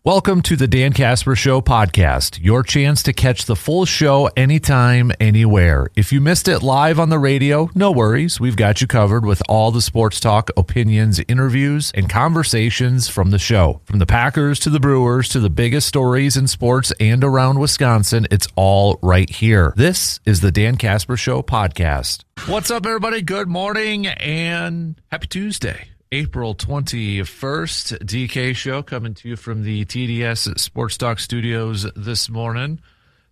Welcome to the Dan Casper Show podcast, your chance to catch the full show anytime, anywhere. If you missed it live on the radio, no worries. We've got you covered with all the sports talk, opinions, interviews, and conversations from the show. From the Packers to the Brewers to the biggest stories in sports and around Wisconsin, it's all right here. This is the Dan Casper Show podcast. What's up, everybody? Good morning and happy Tuesday. April 21st, DK Show coming to you from the TDS Sports Talk Studios this morning.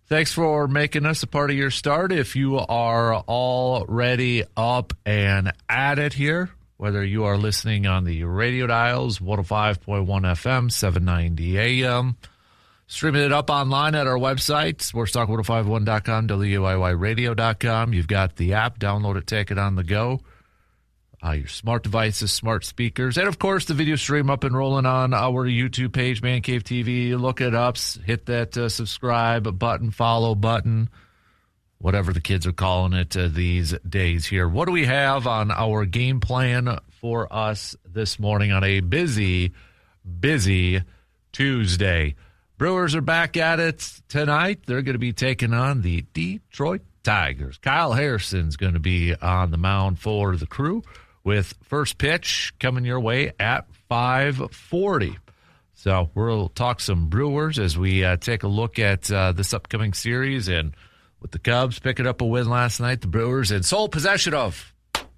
Thanks for making us a part of your start. If you are already up and at it here, whether you are listening on the radio dials, 105.1 FM, 790 AM, streaming it up online at our website, sportstalk1051.com, WIYradio.com. You've got the app. Download it, take it on the go. Your smart devices, smart speakers, and, of course, the video stream up and rolling on our YouTube page, Man Cave TV. Look it up, hit that subscribe button, follow button, whatever the kids are calling it these days here. What do we have on our game plan for us this morning on a busy Tuesday? Brewers are back at it tonight. They're going to be taking on the Detroit Tigers. Kyle Harrison's going to be on the mound for the Crew, with first pitch coming your way at 5:40. So we'll talk some Brewers as we take a look at this upcoming series. And with the Cubs picking up a win last night, the Brewers in sole possession of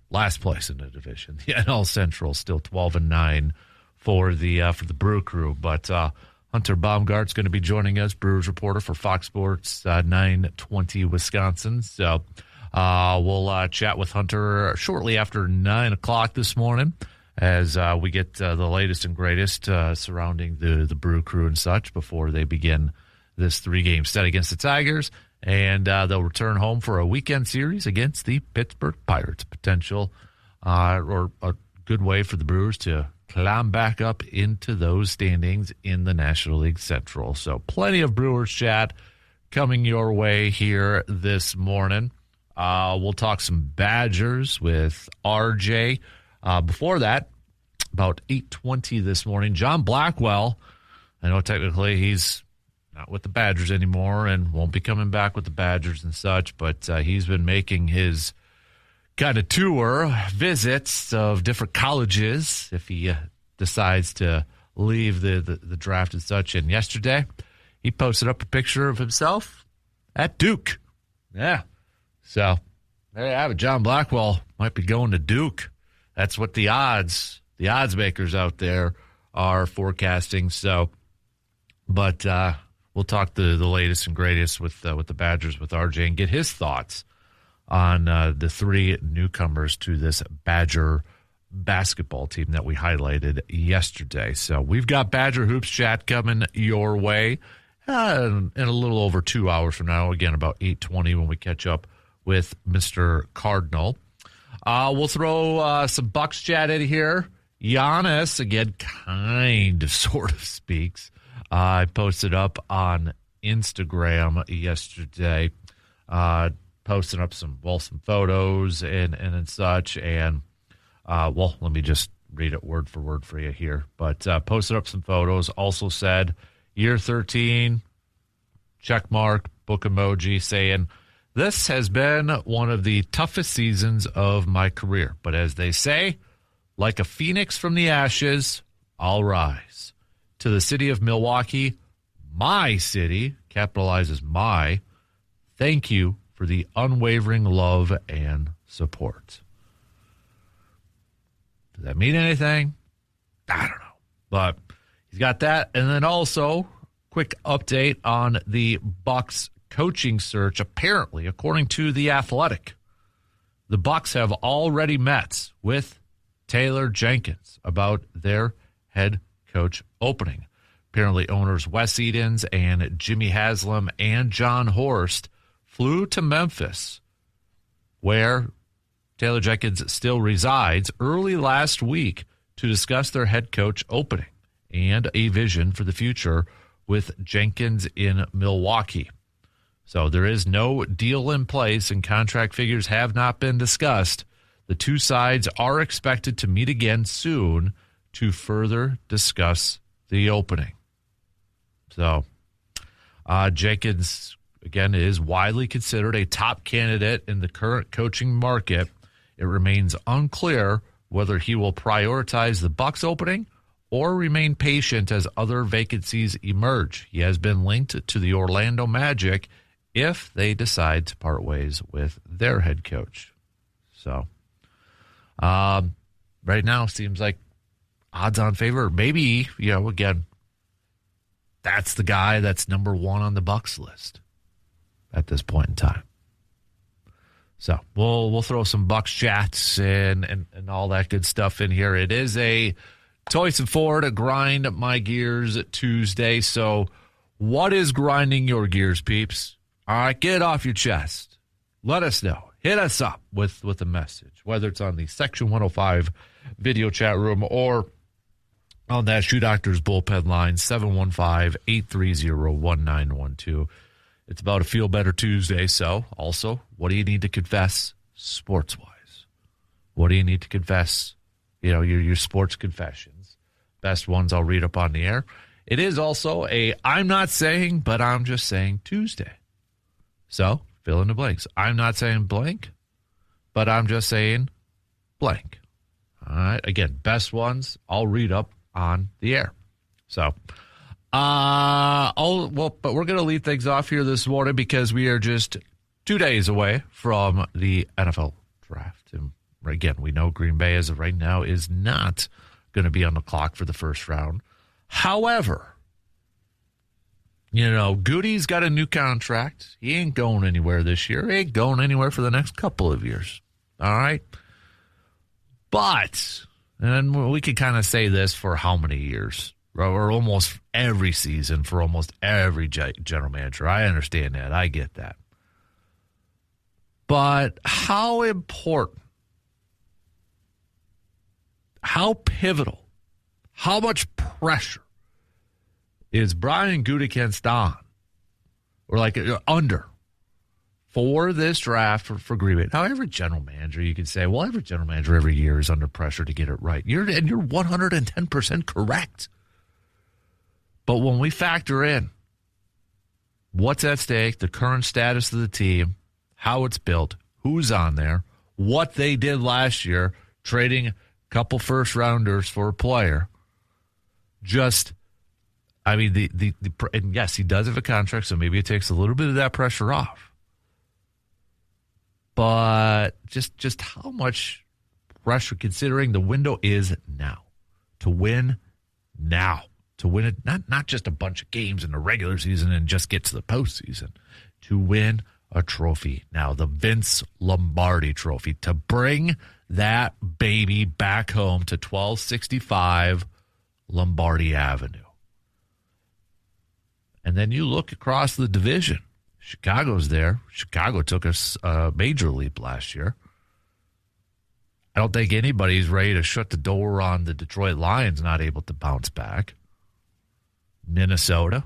last place in the division. The NL Central still 12-9 for the Brew Crew. But Hunter Baumgart's going to be joining us, Brewers reporter for Fox Sports 920 Wisconsin. So we'll chat with Hunter shortly after 9 o'clock this morning as we get the latest and greatest surrounding the Brew Crew and such before they begin this 3-game set against the Tigers. And they'll return home for a weekend series against the Pittsburgh Pirates. Potential or a good way for the Brewers to climb back up into those standings in the National League Central. So plenty of Brewers chat coming your way here this morning. We'll talk some Badgers with RJ. Before that, about 8:20 this morning, John Blackwell, I know technically he's not with the Badgers anymore and won't be coming back with the Badgers and such, but he's been making his kind of tour, visits of different colleges if he decides to leave the draft and such. And yesterday, he posted up a picture of himself at Duke. Yeah. So there you have it. John Blackwell might be going to Duke. That's what the odds makers out there are forecasting. So, but we'll talk the latest and greatest with the Badgers with RJ and get his thoughts on the 3 newcomers to this Badger basketball team that we highlighted yesterday. So we've got Badger Hoops chat coming your way in a little over 2 hours from now. Again, about 8:20 when we catch up with Mr. Cardinal. We'll throw some Bucks chat in here. Giannis, again, sort of speaks. I posted up on Instagram yesterday, posting up some photos and such. And, let me just read it word for word for you here. But posted up some photos, also said, year 13, check mark, book emoji, saying, this has been one of the toughest seasons of my career. But as they say, like a phoenix from the ashes, I'll rise. To the city of Milwaukee, my city, capitalizes my, thank you for the unwavering love and support. Does that mean anything? I don't know. But he's got that. And then also, quick update on the Bucks coaching search. Apparently, according to The Athletic, the Bucks have already met with Taylor Jenkins about their head coach opening. Apparently, owners Wes Edens and Jimmy Haslam and John Horst flew to Memphis, where Taylor Jenkins still resides, early last week to discuss their head coach opening and a vision for the future with Jenkins in Milwaukee. So there is no deal in place and contract figures have not been discussed. The two sides are expected to meet again soon to further discuss the opening. So Jenkins, again, is widely considered a top candidate in the current coaching market. It remains unclear whether he will prioritize the Bucs opening or remain patient as other vacancies emerge. He has been linked to the Orlando Magic if they decide to part ways with their head coach. So, right now seems like odds-on favor. Maybe, again, that's the guy that's number one on the Bucs list at this point in time. So we'll throw some Bucs chats and all that good stuff in here. It is a Toyson Ford, a grind my gears Tuesday. So what is grinding your gears, peeps? All right, get it off your chest. Let us know. Hit us up with a message, whether it's on the Section 105 video chat room or on that Shoe Doctors bullpen line, 715-830-1912. It's about a Feel Better Tuesday. So, also, what do you need to confess sports-wise? What do you need to confess? Your sports confessions. Best ones I'll read up on the air. It is also I'm not saying, but I'm just saying Tuesday. So, fill in the blanks. I'm not saying blank, but I'm just saying blank. All right. Again, best ones I'll read up on the air. So, but we're going to lead things off here this morning because we are just 2 days away from the NFL draft. And again, we know Green Bay as of right now is not going to be on the clock for the first round. However, Gutey's got a new contract. He ain't going anywhere this year. He ain't going anywhere for the next couple of years. All right? But, and we could kind of say this for how many years? Or almost every season for almost every general manager. I understand that. I get that. But how important, how pivotal, how much pressure is Brian Gutekunst on, or under, for this draft for Green Bay? Now, every general manager, you can say, well, every general manager every year is under pressure to get it right. You're 110% correct. But when we factor in what's at stake, the current status of the team, how it's built, who's on there, what they did last year, trading a couple first-rounders for a player, and yes, he does have a contract, so maybe it takes a little bit of that pressure off. But just how much pressure, considering the window is now, to win now. To win it, not just a bunch of games in the regular season and just get to the postseason. To win a trophy now, the Vince Lombardi trophy, to bring that baby back home to 1265 Lombardi Avenue. And then you look across the division. Chicago's there. Chicago took us a major leap last year. I don't think anybody's ready to shut the door on the Detroit Lions not able to bounce back. Minnesota,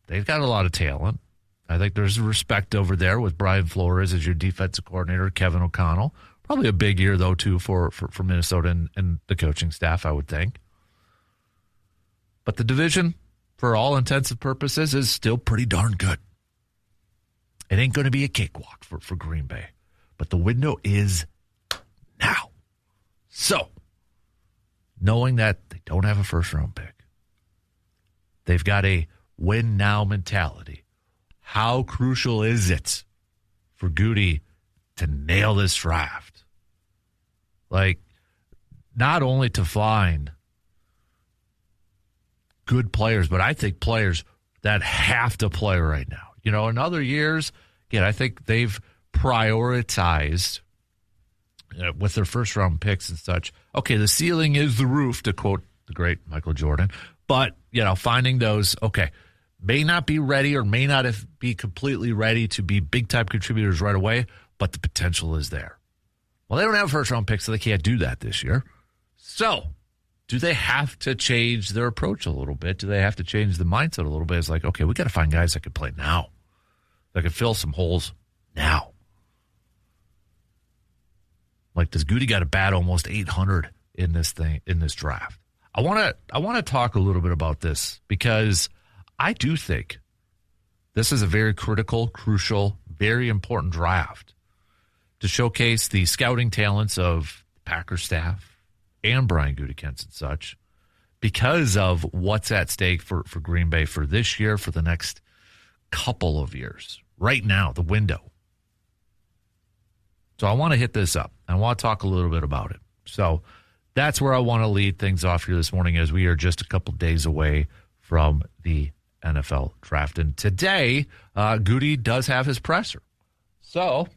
they've got a lot of talent. I think there's respect over there with Brian Flores as your defensive coordinator, Kevin O'Connell. Probably a big year, though, too, for Minnesota and the coaching staff, I would think. But the division, for all intents and purposes, is still pretty darn good. It ain't going to be a cakewalk for Green Bay. But the window is now. So, knowing that they don't have a first-round pick, they've got a win-now mentality. How crucial is it for Gutey to nail this draft? Not only to find good players, but I think players that have to play right now. In other years, again, I think they've prioritized with their first-round picks and such. Okay, the ceiling is the roof, to quote the great Michael Jordan. But, finding those, may not be ready or may not be completely ready to be big-time contributors right away, but the potential is there. Well, they don't have first-round picks, so they can't do that this year. So, do they have to change their approach a little bit? Do they have to change the mindset a little bit? It's we got to find guys that can play now, that can fill some holes now. Does Gutey got to bat almost 800 in this draft? I want to talk a little bit about this because I do think this is a very critical, crucial, very important draft to showcase the scouting talents of Packers staff and Brian Gutekunst and such because of what's at stake for Green Bay for this year, for the next couple of years. Right now, the window. So I want to hit this up. I want to talk a little bit about it. So that's where I want to lead things off here this morning, as we are just a couple days away from the NFL draft. And today, Gutey does have his presser. So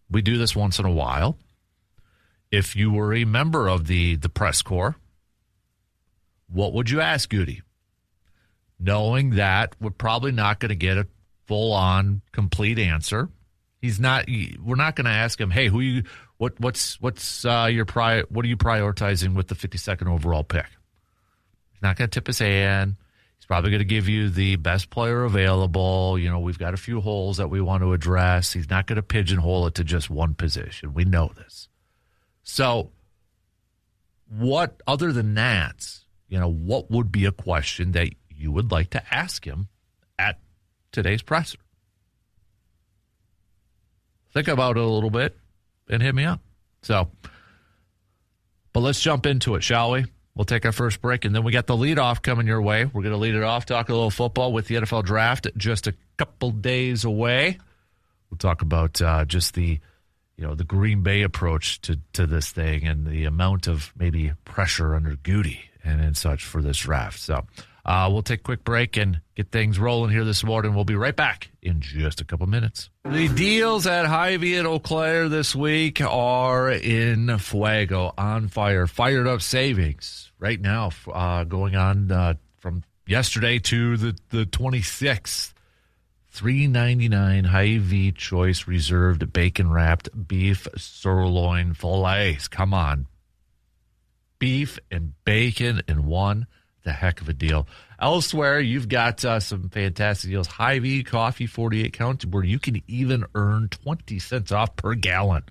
we do this once in a while. If you were a member of the press corps, what would you ask Gutey? Knowing that we're probably not going to get a full-on, complete answer. We're not going to ask him, hey, what are you prioritizing with the 52nd overall pick? He's not going to tip his hand. He's probably going to give you the best player available. We've got a few holes that we want to address. He's not going to pigeonhole it to just one position. We know this. So what, other than that, what would be a question that you would like to ask him at today's presser? Think about it a little bit and hit me up. So, but let's jump into it, shall we? We'll take our first break, and then we got the leadoff coming your way. We're going to lead it off, talk a little football with the NFL draft just a couple days away. We'll talk about just the Green Bay approach to this thing and the amount of maybe pressure under Gutey and such for this draft. So we'll take a quick break and get things rolling here this morning. We'll be right back in just a couple minutes. The deals at Hy-Vee and Eau Claire this week are in fuego, on fire, fired up savings right now, going on from yesterday to the 26th. $3.99 Hy-Vee Choice Reserved Bacon Wrapped Beef Sirloin Fillets. Come on. Beef and bacon in one. The heck of a deal. Elsewhere, you've got some fantastic deals. Hy-Vee Coffee 48 count, where you can even earn 20 cents off per gallon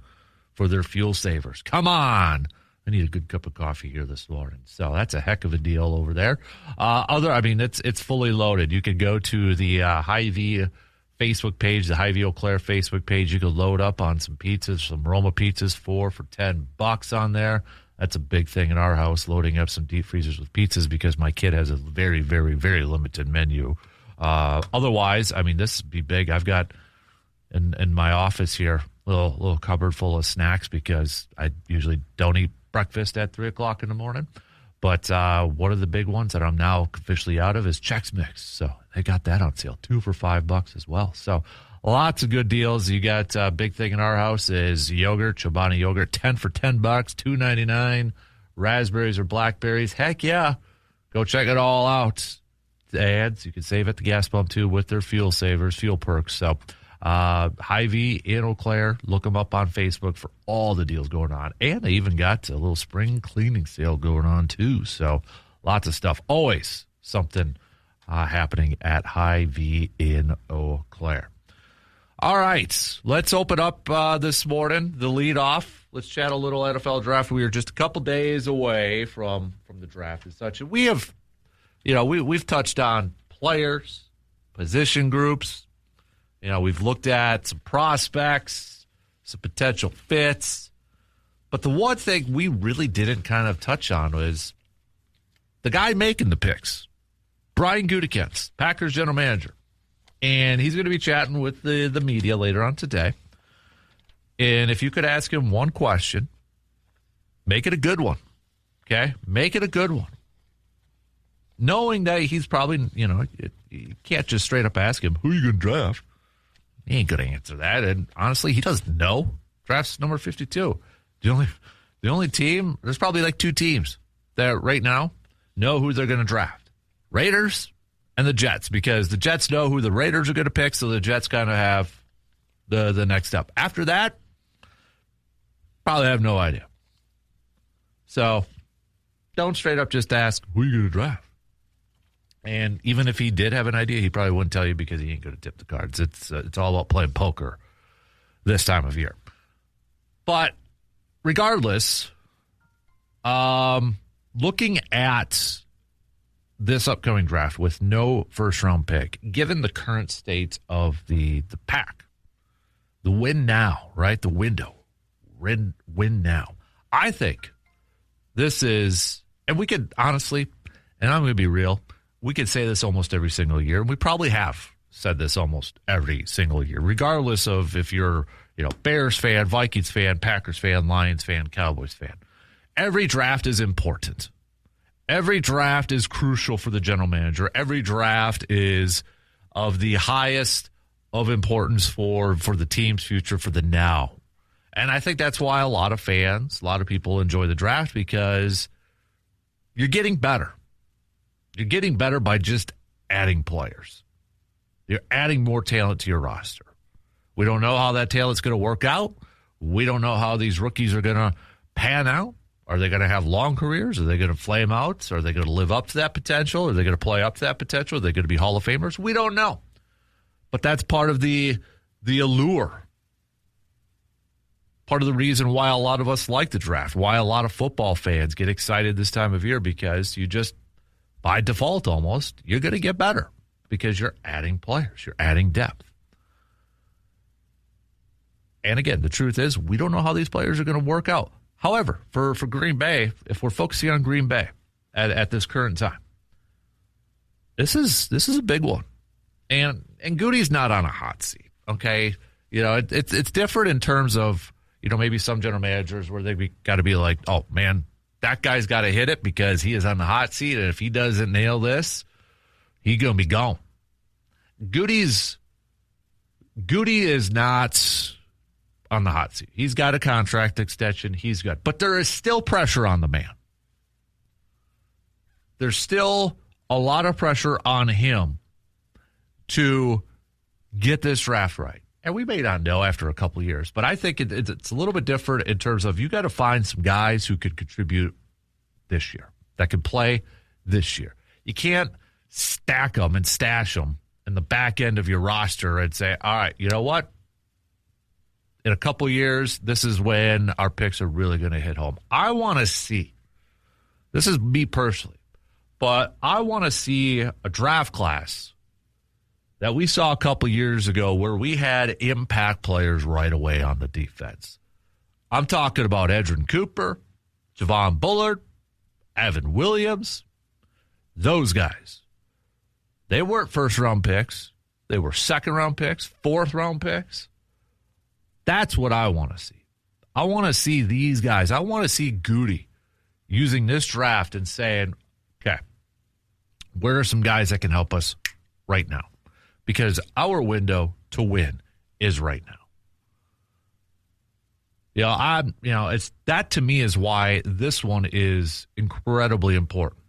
for their fuel savers. Come on. I need a good cup of coffee here this morning. So that's a heck of a deal over there. It's fully loaded. You could go to the Hy-Vee Facebook page, the Hy-Vee Eau Claire Facebook page. You could load up on some pizzas, some Roma pizzas, 4 for $10 on there. That's a big thing in our house, loading up some deep freezers with pizzas, because my kid has a very, very, very limited menu. Otherwise, this would be big. I've got in my office here a little cupboard full of snacks, because I usually don't eat breakfast at 3 o'clock in the morning. But one of the big ones that I'm now officially out of is Chex Mix. So they got that on sale, 2 for $5 as well. So lots of good deals. You got a big thing in our house is yogurt, Chobani yogurt, 10 for $10, $2.99. Raspberries or blackberries. Heck yeah. Go check it all out. The ads, you can save at the gas pump too with their fuel savers, fuel perks. So Hy-Vee in Eau Claire, look them up on Facebook for all the deals going on. And they even got a little spring cleaning sale going on too. So lots of stuff. Always something happening at Hy-Vee in Eau Claire. All right, let's open up this morning, the lead off. Let's chat a little NFL draft. We are just a couple days away from the draft and such. And we have, we've touched on players, position groups. We've looked at some prospects, some potential fits. But the one thing we really didn't kind of touch on was the guy making the picks, Brian Gutekunst, Packers general manager. And he's going to be chatting with the media later on today. And if you could ask him one question, make it a good one. Okay? Make it a good one. Knowing that he's probably, you can't just straight up ask him, who are you going to draft? He ain't going to answer that. And honestly, he doesn't know. Draft's number 52. The only team, there's probably like 2 teams that right now know who they're going to draft. Raiders and the Jets, because the Jets know who the Raiders are going to pick, so the Jets kind of have the next step. After that, probably have no idea. So don't straight up just ask, who are you going to draft? And even if he did have an idea, he probably wouldn't tell you, because he ain't going to tip the cards. It's all about playing poker this time of year. But regardless, looking at this upcoming draft with no first-round pick, given the current state of the pack, the win now, right? The window, win now. I think this is, and we could honestly, and I'm going to be real, we could say this almost every single year, and we probably have said this almost every single year, regardless of if you're, Bears fan, Vikings fan, Packers fan, Lions fan, Cowboys fan. Every draft is important. Every draft is crucial for the general manager. Every draft is of the highest of importance for the team's future, for the now. And I think that's why a lot of fans, a lot of people enjoy the draft, because you're getting better. You're getting better by just adding players. You're adding more talent to your roster. We don't know how that talent's going to work out. We don't know how these rookies are going to pan out. Are they going to have long careers? Are they going to flame out? Are they going to live up to that potential? Are they going to play up to that potential? Are they going to be Hall of Famers? We don't know. But that's part of the allure. Part of the reason why a lot of us like the draft, why a lot of football fans get excited this time of year, because you just, by default almost, you're going to get better because you're adding players. You're adding depth. And again, the truth is, we don't know how these players are going to work out. However, for Green Bay, if we're focusing on Green Bay at this current time, this is a big one. And Gutey's not on a hot seat, okay? It's different in terms of, maybe some general managers where they got to be like, oh, man, that guy's got to hit it because he is on the hot seat, and if he doesn't nail this, he's going to be gone. Gutey is not on the hot seat. He's got a contract extension. But there is still pressure on the man. There's still a lot of pressure on him to get this draft right. And we may not know after a couple of years, but I think it's a little bit different in terms of you got to find some guys who could contribute this year, that can play this year. You can't stack them and stash them in the back end of your roster and say, all right, you know what? In a couple years, this is when our picks are really going to hit home. I want to see, this is me personally, but I want to see a draft class that we saw a couple years ago where we had impact players right away on the defense. I'm talking about Edgerrin Cooper, Javon Bullard, Evan Williams, those guys. They weren't first-round picks. They were second-round picks, fourth-round picks. That's what I want to see. I want to see these guys. I want to see Gutey using this draft and saying, okay, where are some guys that can help us right now? Because our window to win is right now. It's that to me is why this one is incredibly important.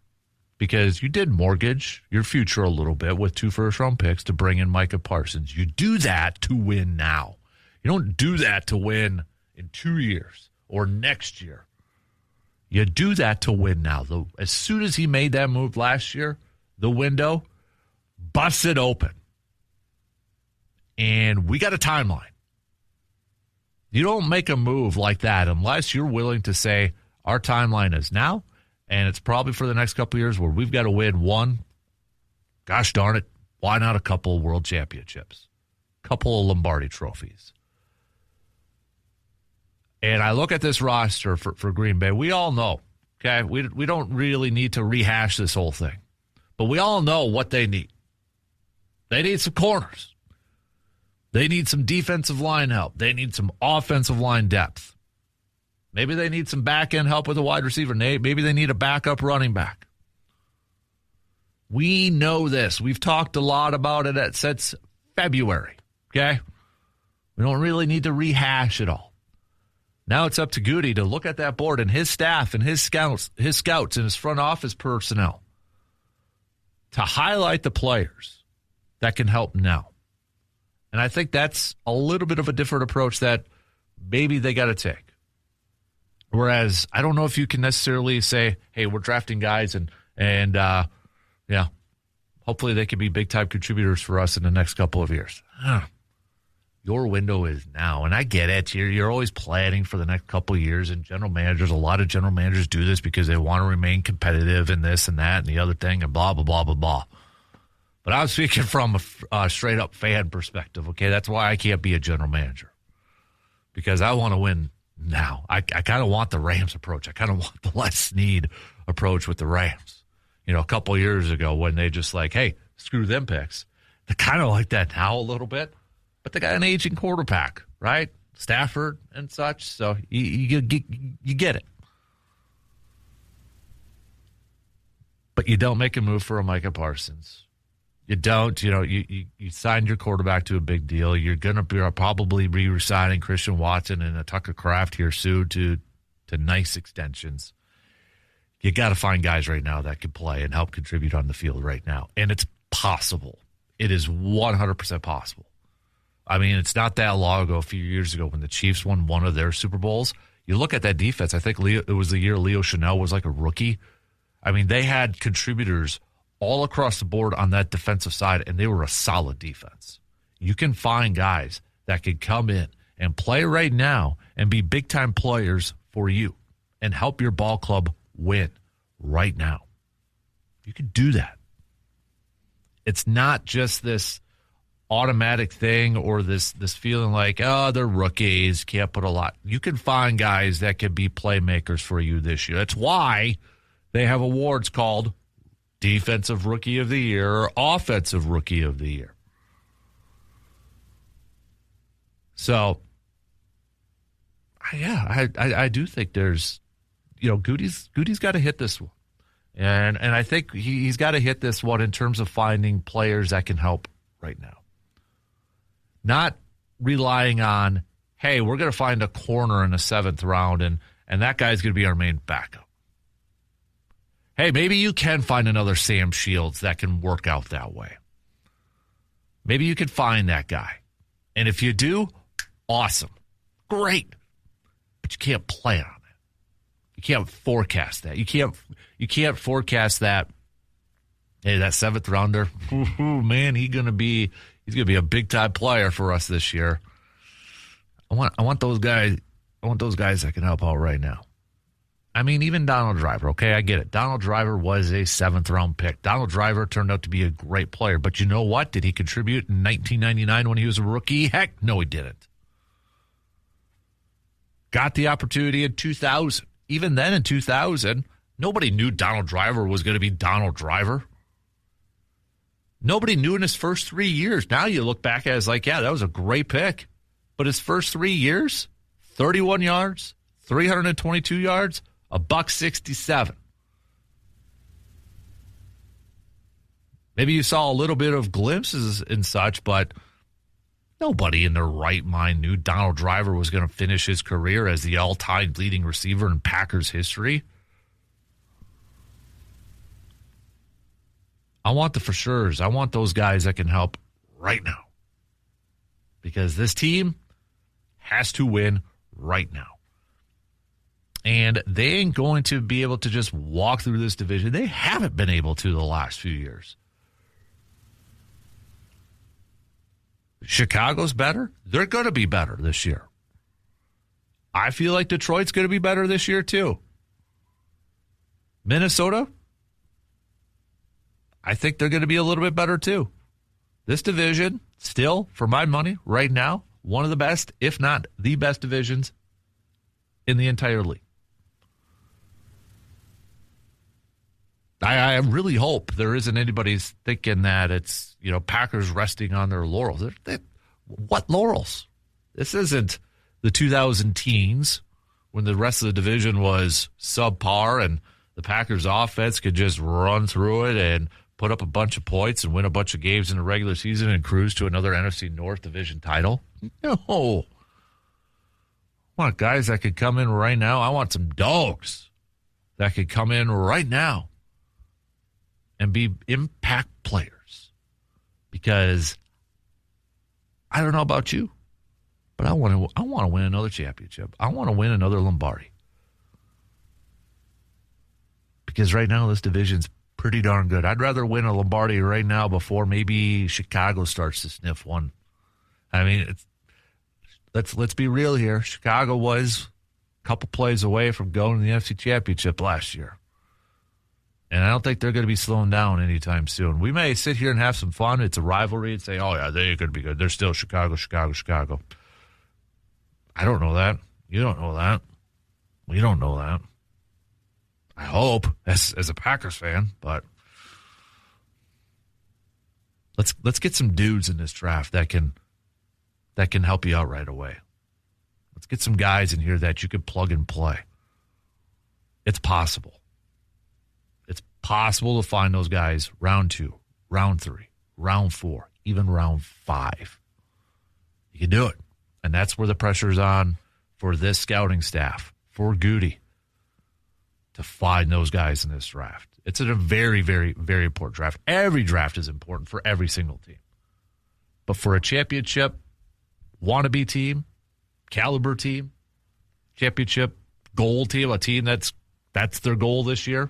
Because you did mortgage your future a little bit with 2 first-round picks to bring in Micah Parsons. You do that to win now. You don't do that to win in 2 years or next year. You do that to win now. As soon as he made that move last year, the window busted open. And we got a timeline. You don't make a move like that unless you're willing to say our timeline is now, and it's probably for the next couple of years where we've got to win one. Gosh darn it, why not a couple of world championships? A couple of Lombardi trophies. And I look at this roster for Green Bay. We all know, okay? We don't really need to rehash this whole thing. But we all know what they need. They need some corners. They need some defensive line help. They need some offensive line depth. Maybe they need some back-end help with a wide receiver. Maybe they need a backup running back. We know this. We've talked a lot about it since February, okay? We don't really need to rehash it all. Now it's up to Gutey to look at that board and his staff and his scouts and his front office personnel to highlight the players that can help now. And I think that's a little bit of a different approach that maybe they got to take. Whereas I don't know if you can necessarily say, hey, we're drafting guys and hopefully they can be big-time contributors for us in the next couple of years. Your window is now. And I get it. You're always planning for the next couple of years. And a lot of general managers do this because they want to remain competitive in this and that and the other thing and blah, blah, blah, blah, blah. But I'm speaking from a straight-up fan perspective, okay? That's why I can't be a general manager, because I want to win now. I kind of want the Rams approach. I kind of want the Les Snead approach with the Rams. A couple of years ago when they just like, hey, screw them picks. They're kind of like that now a little bit, but they got an aging quarterback, right? Stafford and such, so you get it. But you don't make a move for a Micah Parsons. You don't, you signed your quarterback to a big deal. You're going to probably be re-signing Christian Watson and a Tucker Kraft here soon to nice extensions. You got to find guys right now that can play and help contribute on the field right now. And it's possible. It is 100% possible. I mean, it's not that long ago, a few years ago, when the Chiefs won one of their Super Bowls. You look at that defense, I think it was the year Leo Chanel was like a rookie. I mean, they had contributors all across the board on that defensive side, and they were a solid defense. You can find guys that can come in and play right now and be big-time players for you and help your ball club win right now. You can do that. It's not just this automatic thing or this feeling like, oh, they're rookies, can't put a lot. You can find guys that can be playmakers for you this year. That's why they have awards called Defensive Rookie of the Year or Offensive Rookie of the Year. So, yeah, I do think there's, Gutey's got to hit this one. And I think he's got to hit this one in terms of finding players that can help right now. Not relying on, hey, we're going to find a corner in the 7th round, and that guy's going to be our main backup. Hey, maybe you can find another Sam Shields that can work out that way. Maybe you can find that guy. And if you do, awesome. Great. But you can't plan on it. You can't forecast that. You can't forecast that, hey, that 7th rounder, man, he's gonna be a big time player for us this year. I want those guys that can help out right now. I mean, even Donald Driver, okay, I get it. Donald Driver was a 7th round pick. Donald Driver turned out to be a great player. But you know what? Did he contribute in 1999 when he was a rookie? Heck, no, he didn't. Got the opportunity in 2000. Even then in 2000, nobody knew Donald Driver was going to be Donald Driver. Nobody knew in his first 3 years. Now you look back as like, yeah, that was a great pick. But his first 3 years, 31 yards, 322 yards, $167. Maybe you saw a little bit of glimpses and such, but nobody in their right mind knew Donald Driver was going to finish his career as the all-time leading receiver in Packers history. I want the for sure's. I want those guys that can help right now. Because this team has to win right now. And they ain't going to be able to just walk through this division. They haven't been able to the last few years. Chicago's better. They're going to be better this year. I feel like Detroit's going to be better this year too. Minnesota, I think they're going to be a little bit better too. This division, still, for my money, right now, one of the best, if not the best divisions in the entire league. I really hope there isn't anybody thinking that it's, Packers resting on their laurels. What laurels? This isn't the 2000 teens when the rest of the division was subpar and the Packers offense could just run through it and put up a bunch of points and win a bunch of games in the regular season and cruise to another NFC North division title. No. I want guys that could come in right now. I want some dogs that could come in right now and be impact players. Because I don't know about you, but I want to win another championship. I want to win another Lombardi. Because right now this division's pretty darn good. I'd rather win a Lombardi right now before maybe Chicago starts to sniff one. I mean, let's be real here. Chicago was a couple plays away from going to the NFC Championship last year. And I don't think they're going to be slowing down anytime soon. We may sit here and have some fun. It's a rivalry and say, oh, yeah, they're going to be good. They're still Chicago. I don't know that. You don't know that. We don't know that. I hope, as a Packers fan, but let's get some dudes in this draft that can help you out right away. Let's get some guys in here that you can plug and play. It's possible. It's possible to find those guys round 2, round 3, round 4, even round 5. You can do it. And that's where the pressure is on for this scouting staff, for Gutey, to find those guys in this draft. It's a very, very, very important draft. Every draft is important for every single team. But for a championship wannabe team, caliber team, championship goal team, a team that's their goal this year,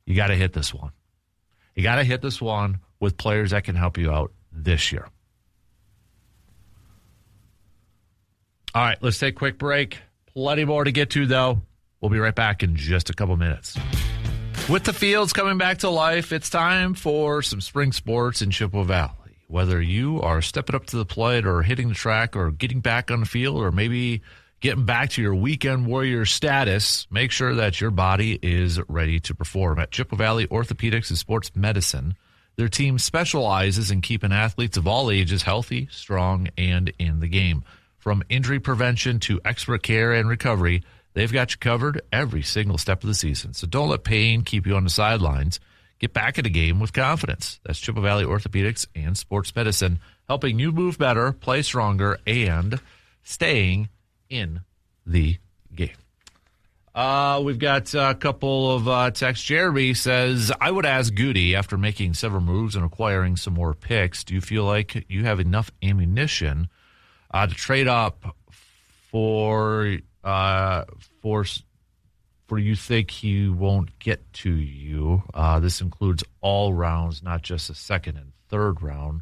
you got to hit this one. You got to hit this one with players that can help you out this year. All right, let's take a quick break. Plenty more to get to, though. We'll be right back in just a couple minutes. With the fields coming back to life, it's time for some spring sports in Chippewa Valley. Whether you are stepping up to the plate or hitting the track or getting back on the field or maybe getting back to your weekend warrior status, make sure that your body is ready to perform. At Chippewa Valley Orthopedics and Sports Medicine, their team specializes in keeping athletes of all ages healthy, strong, and in the game. From injury prevention to expert care and recovery, they've got you covered every single step of the season. So don't let pain keep you on the sidelines. Get back in the game with confidence. That's Chippewa Valley Orthopedics and Sports Medicine, helping you move better, play stronger, and staying in the game. We've got a couple of texts. Jeremy says, I would ask Gutey, after making several moves and acquiring some more picks, do you feel like you have enough ammunition to trade up for you think he won't get to you? This includes all rounds, not just the second and third round.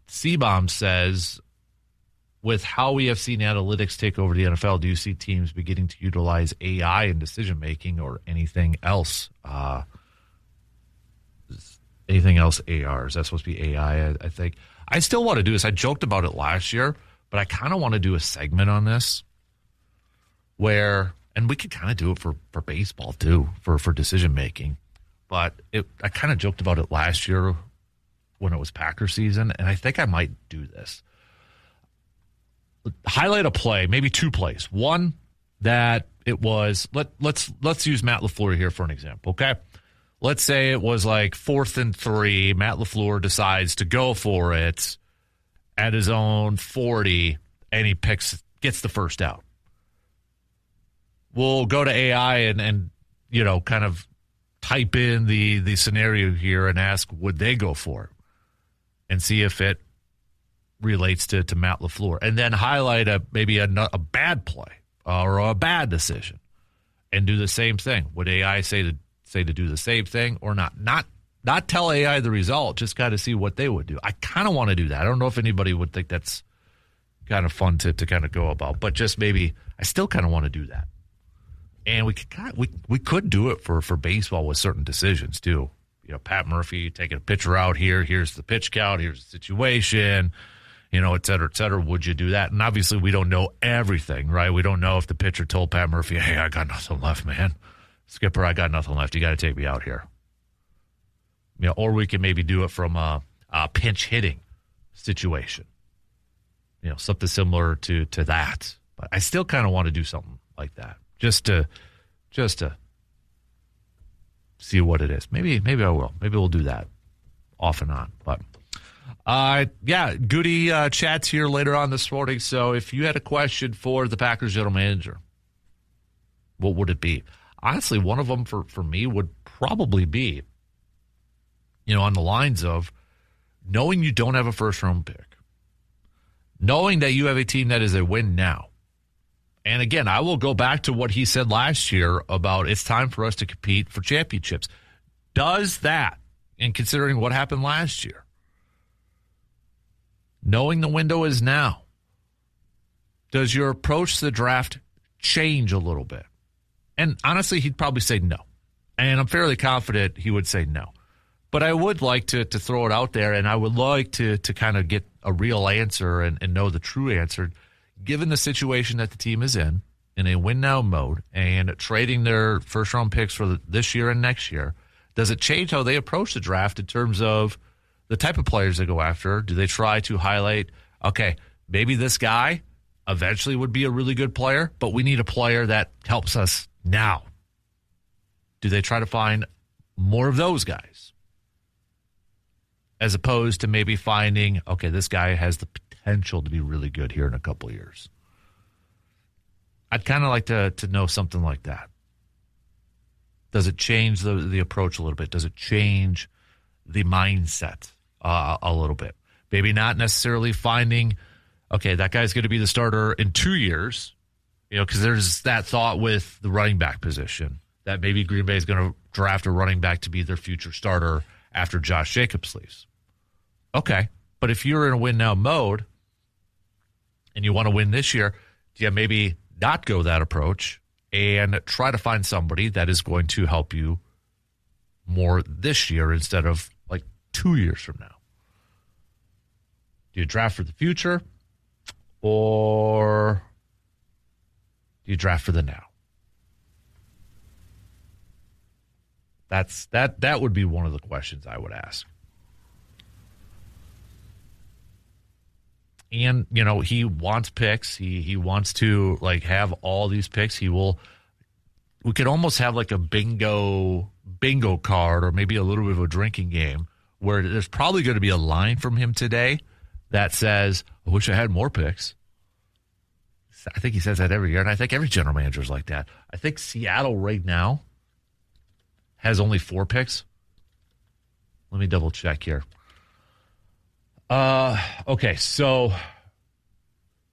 C-Bomb says, with how we have seen analytics take over the NFL, do you see teams beginning to utilize AI in decision-making or anything else? Anything else AR? Is that supposed to be AI, I think? I still want to do this. I joked about it last year, but I kind of want to do a segment on this where, and we could kind of do it for baseball too, for decision-making. But I kind of joked about it last year when it was Packer season, and I think I might do this. Highlight a play, maybe 2 plays. One that it was, let's use Matt LaFleur here for an example, okay? Let's say it was like 4th and 3. Matt LaFleur decides to go for it at his own 40, and he gets the first out. We'll go to AI and kind of type in the scenario here and ask, would they go for it? And see if it relates to Matt LaFleur. And then highlight maybe a bad play or a bad decision and do the same thing. Would AI say to do the same thing or not? Not tell AI the result, just got to see what they would do. I kind of want to do that. I don't know if anybody would think that's kind of fun to kind of go about, but just maybe I still kind of want to do that. And we could do it for baseball with certain decisions too. Pat Murphy taking a pitcher out here. Here's the pitch count. Here's the situation. Et cetera, et cetera. Would you do that? And obviously, we don't know everything, right? We don't know if the pitcher told Pat Murphy, "Hey, I got nothing left, man. Skipper, I got nothing left. You got to take me out here." Or we can maybe do it from a pinch hitting situation. Something similar to that. But I still kind of want to do something like that. Just to see what it is. Maybe I will. Maybe we'll do that off and on. But Gutey chats here later on this morning. So if you had a question for the Packers general manager, what would it be? Honestly, one of them for me would probably be, on the lines of knowing you don't have a first round pick, knowing that you have a team that is a win now. And again, I will go back to what he said last year about it's time for us to compete for championships. Does that, and considering what happened last year, knowing the window is now, does your approach to the draft change a little bit? And honestly, he'd probably say no. And I'm fairly confident he would say no. But I would like to throw it out there, and I would like to kind of get a real answer and know the true answer, given the situation that the team is in a win-now mode, and trading their first-round picks for this year and next year. Does it change how they approach the draft in terms of the type of players they go after? Do they try to highlight, okay, maybe this guy eventually would be a really good player, but we need a player that helps us now? Do they try to find more of those guys? As opposed to maybe finding, okay, this guy has the potential to be really good here in a couple of years. I'd kind of like to know something like that. Does it change the approach a little bit? Does it change the mindset a little bit? Maybe not necessarily finding, okay, that guy's going to be the starter in 2 years, because there's that thought with the running back position that maybe Green Bay is going to draft a running back to be their future starter after Josh Jacobs leaves. Okay, but if you're in a win-now mode and you want to win this year, do you maybe not go that approach and try to find somebody that is going to help you more this year instead of like 2 years from now? Do you draft for the future, or do you draft for the now? That would be one of the questions I would ask. And, he wants picks. He wants to have all these picks. We could almost have like a bingo card, or maybe a little bit of a drinking game, where there's probably going to be a line from him today that says, I wish I had more picks. I think he says that every year, and I think every general manager is like that. I think Seattle right now has only 4 picks. Let me double check here. Okay, so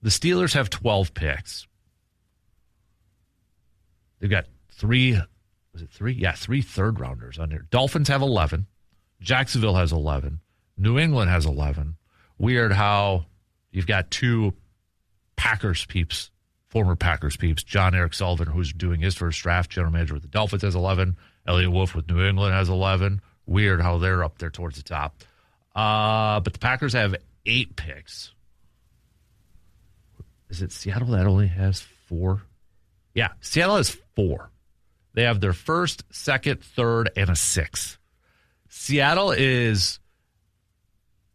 the Steelers have 12 picks. They've got 3 third-rounders on here. Dolphins have 11. Jacksonville has 11. New England has 11. Weird how you've got 2 Packers peeps, former Packers peeps. John Eric Sullivan, who's doing his first draft, general manager with the Dolphins, has 11. Elliot Wolf with New England has 11. Weird how they're up there towards the top. But the Packers have 8 picks. Is it Seattle that only has 4? Yeah, Seattle has 4. They have their first, second, third, and a 6th. Seattle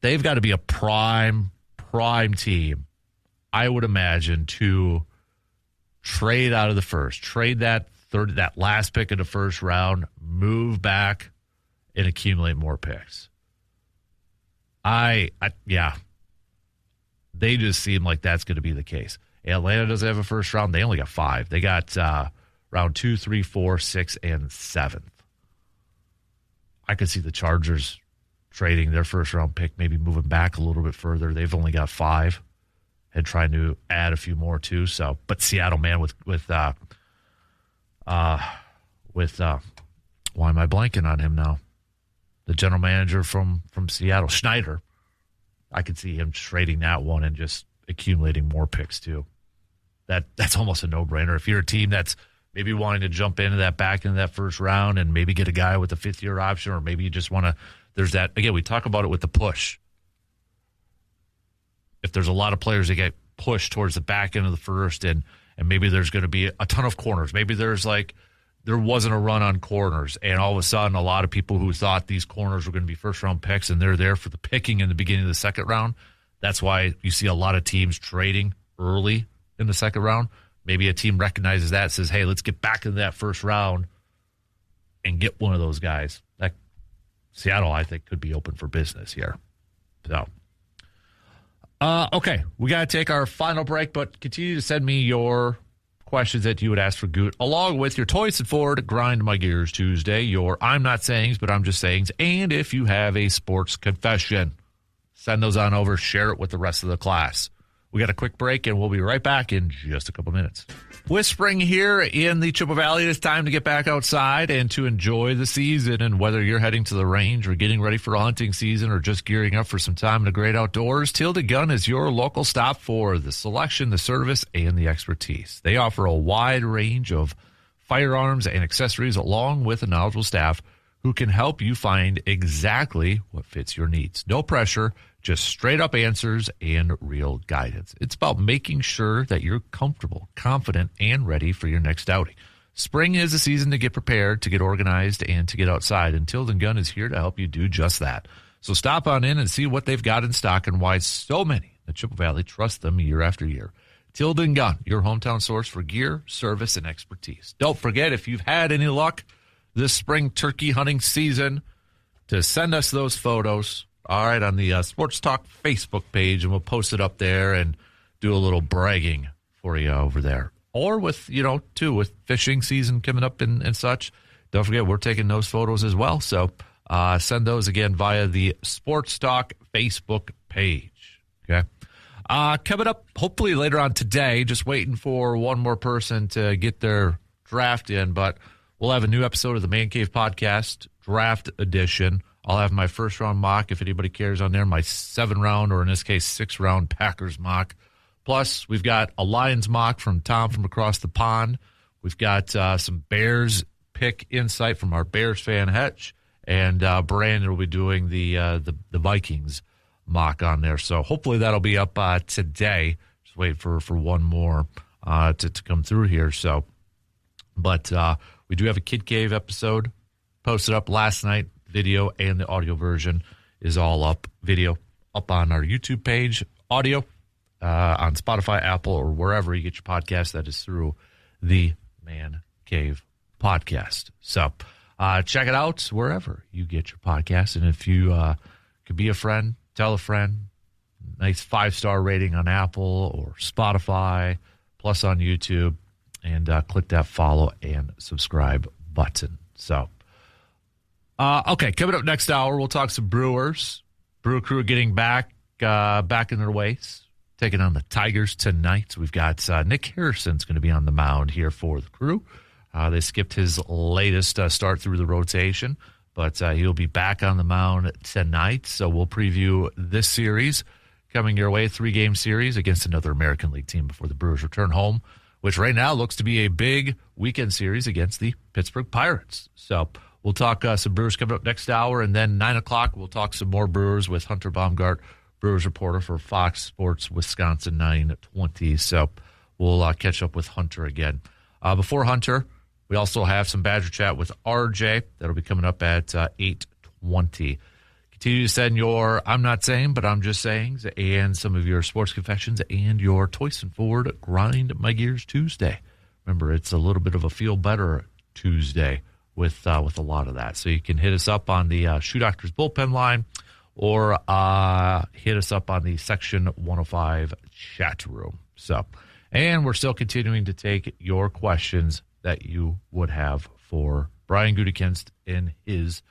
they've got to be a prime team, I would imagine, to trade out of the first, trade that last pick in the first round, move back, and accumulate more picks. Yeah, they just seem like that's going to be the case. Atlanta doesn't have a first round. They only got 5. They got round 2, 3, 4, 6, and 7th. I could see the Chargers trading their first round pick, maybe moving back a little bit further. They've only got 5 and trying to add a few more too. So, but Seattle, man, with why am I blanking on him now? The general manager from Seattle, Schneider. I could see him trading that one and just accumulating more picks too. That's almost a no-brainer. If you're a team that's maybe wanting to jump into that first round and maybe get a guy with a 5th-year option, or maybe you just want to, there's that, again, we talk about it with the push. If there's a lot of players that get pushed towards the back end of the first, and maybe there's going to be a ton of corners. Maybe there wasn't a run on corners, and all of a sudden a lot of people who thought these corners were going to be first-round picks, and they're there for the picking in the beginning of the second round. That's why you see a lot of teams trading early in the second round. Maybe a team recognizes that, says, hey, let's get back into that first round and get one of those guys. Seattle, I think, could be open for business here. So, okay, we got to take our final break, but continue to send me your questions that you would ask for Goot, along with your Toys and Ford Grind My Gears Tuesday, your I'm Not Sayings, but I'm Just Sayings, and if you have a sports confession, send those on over, share it with the rest of the class. We got a quick break, and we'll be right back in just a couple minutes. With spring here in the Chippewa Valley, it's time to get back outside and to enjoy the season. And whether you're heading to the range or getting ready for a hunting season or just gearing up for some time in the great outdoors, Tilden Gun is your local stop for the selection, the service, and the expertise. They offer a wide range of firearms and accessories along with a knowledgeable staff who can help you find exactly what fits your needs. No pressure, just straight up answers and real guidance. It's about making sure that you're comfortable, confident, and ready for your next outing. Spring is a season to get prepared, to get organized, and to get outside, and Tilden Gun is here to help you do just that. So stop on in and see what they've got in stock and why so many in the Chippewa Valley trust them year after year. Tilden Gun, your hometown source for gear, service, and expertise. Don't forget, if you've had any luck this spring turkey hunting season, to send us those photos, all right, on the Sports Talk Facebook page, and we'll post it up there and do a little bragging for you over there. Or with, too, with fishing season coming up and such, don't forget, we're taking those photos as well. So send those again via the Sports Talk Facebook page, okay? Coming up, hopefully later on today, just waiting for one more person to get their draft in, but we'll have a new episode of the Man Cave Podcast, Draft Edition. I'll have my first-round mock, if anybody cares on there, my 7-round, or in this case, 6-round Packers mock. Plus, we've got a Lions mock from Tom from across the pond. We've got some Bears pick insight from our Bears fan, Hetch. And Brandon will be doing the Vikings mock on there. So hopefully that'll be up today. Just wait for one more to come through here. So, but we do have a Kid Cave episode posted up last night. Video and the audio version is all up. Video up on our YouTube page. Audio on Spotify, Apple, or wherever you get your podcast. That is through the Man Cave Podcast. So check it out wherever you get your podcast. And if you could be a friend, tell a friend. Nice 5-star rating on Apple or Spotify, plus on YouTube, and click that follow and subscribe button. So, okay, coming up next hour, we'll talk some Brewers. Brew Crew getting back in their ways, taking on the Tigers tonight. We've got Nick Harrison's going to be on the mound here for the Crew. They skipped his latest start through the rotation, but he'll be back on the mound tonight. So we'll preview this series coming your way, 3-game series against another American League team before the Brewers return home, which right now looks to be a big weekend series against the Pittsburgh Pirates. So we'll talk some Brewers coming up next hour, and then 9 o'clock we'll talk some more Brewers with Hunter Baumgart, Brewers reporter for Fox Sports Wisconsin 920. So we'll catch up with Hunter again. Before Hunter, we also have some Badger Chat with RJ. That'll be coming up at 8:20. Continue to send your I'm not saying, but I'm just saying, and some of your sports confessions and your Toyson Ford Grind My Gears Tuesday. Remember, it's a little bit of a feel better Tuesday with a lot of that. So you can hit us up on the Shoe Doctors bullpen line, or hit us up on the Section 105 chat room. So, and we're still continuing to take your questions that you would have for Brian Gutekunst in his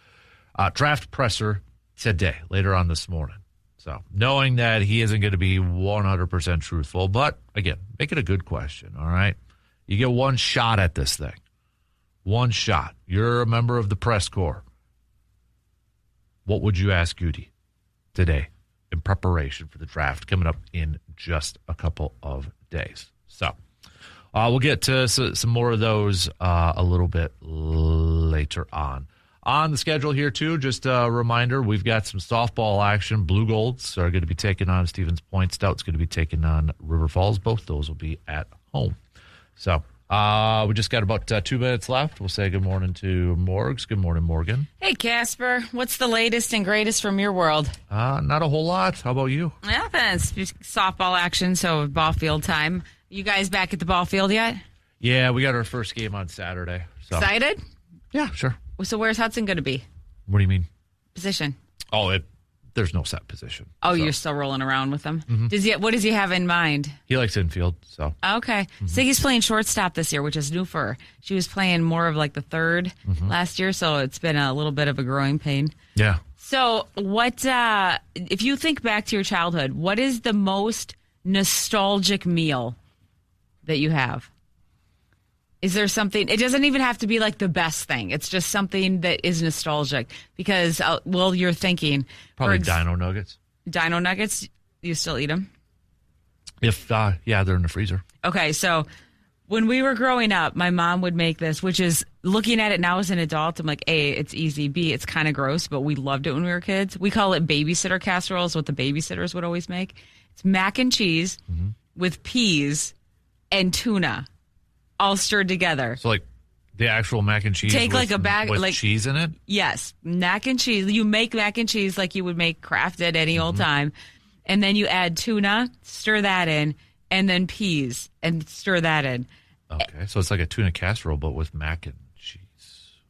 draft presser today, later on this morning. So, knowing that he isn't going to be 100% truthful, but again, make it a good question, all right? You get one shot at this thing. One shot. You're a member of the press corps. What would you ask Gutey today in preparation for the draft coming up in just a couple of days? So, we'll get to some more of those a little bit later on. On the schedule here, too, just a reminder, we've got some softball action. Blue Golds are going to be taking on Stevens Point. Stout's going to be taking on River Falls. Both those will be at home. So we just got about 2 minutes left. We'll say good morning to Morgs. Good morning, Morgan. Hey, Casper. What's the latest and greatest from your world? Not a whole lot. How about you? Yeah, it's just softball action, so ball field time. You guys back at the ball field yet? Yeah, we got our first game on Saturday. So. Excited? Yeah, sure. So where's Hudson going to be? What do you mean? Position. Oh, there's no set position. Oh, so. You're still rolling around with him? Mm-hmm. What does he have in mind? He likes infield, so. Okay. Mm-hmm. Siggy's playing shortstop this year, which is new for her. She was playing more of like the third last year, so it's been a little bit of a growing pain. Yeah. So what, if you think back to your childhood, what is the most nostalgic meal that you have? Is there something? It doesn't even have to be like the best thing. It's just something that is nostalgic because, you're thinking. Probably Dino Nuggets. Dino Nuggets, you still eat them? If, they're in the freezer. Okay, so when we were growing up, my mom would make this, which is, looking at it now as an adult, I'm like, A, it's easy. B, it's kind of gross, but we loved it when we were kids. We call it babysitter casserole, is what the babysitters would always make. It's mac and cheese with peas and tuna all stirred together. So like the actual mac and cheese Take like a bag with like cheese in it? Yes, mac and cheese. You make mac and cheese like you would make Kraft at any old time. And then you add tuna, stir that in, and then peas and stir that in. Okay, so it's like a tuna casserole, but with mac and cheese.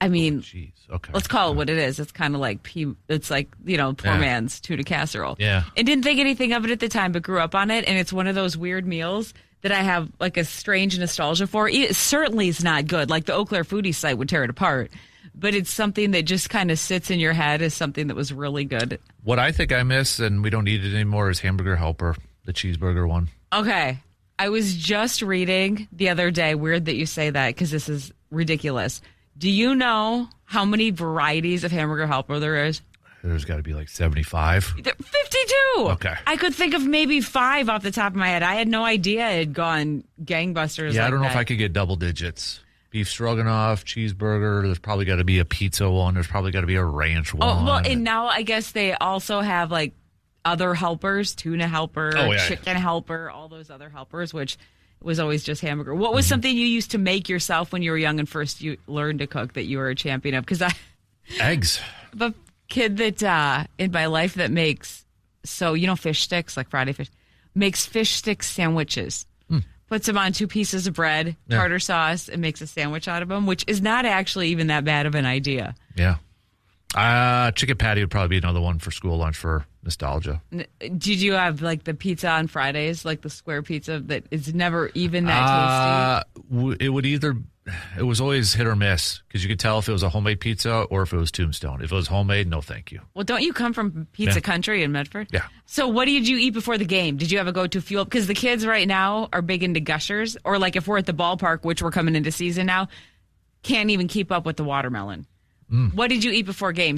I mean, cheese. Okay, let's call it what it is. It's kind of like it's like, poor man's tuna casserole. Yeah. And didn't think anything of it at the time, but grew up on it. And it's one of those weird meals that I have like a strange nostalgia for. It certainly is not good. Like the Eau Claire Foodie site would tear it apart. But it's something that just kind of sits in your head as something that was really good. What I think I miss, and we don't eat it anymore, is Hamburger Helper, the cheeseburger one. Okay. I was just reading the other day, weird that you say that because this is ridiculous. Do you know how many varieties of Hamburger Helper there is? There's got to be like 75. 52. Okay. I could think of maybe 5 off the top of my head. I had no idea it had gone gangbusters. Yeah, like I don't know that. if I could get double digits. Beef stroganoff, cheeseburger. There's probably got to be a pizza one. There's probably got to be a ranch one. Oh, well, and now I guess they also have like other helpers, tuna helper, chicken helper, all those other helpers, which was always just hamburger. What was something you used to make yourself when you were young and first you learned to cook that you were a champion of? Because Eggs. a kid that in my life that makes, fish sticks, like Friday fish, makes fish stick sandwiches. Puts them on 2 pieces of bread, tartar sauce, and makes a sandwich out of them, which is not actually even that bad of an idea. Yeah. Chicken patty would probably be another one for school lunch for nostalgia. Did you have like the pizza on Fridays, like the square pizza that is never even that tasty? It was always hit or miss because you could tell if it was a homemade pizza or if it was Tombstone. If it was homemade, no thank you. Well, don't you come from pizza country in Medford? Yeah. So what did you eat before the game? Did you have a go-to fuel? Because the kids right now are big into Gushers, or like if we're at the ballpark, which we're coming into season now, can't even keep up with the watermelon. What did you eat before games?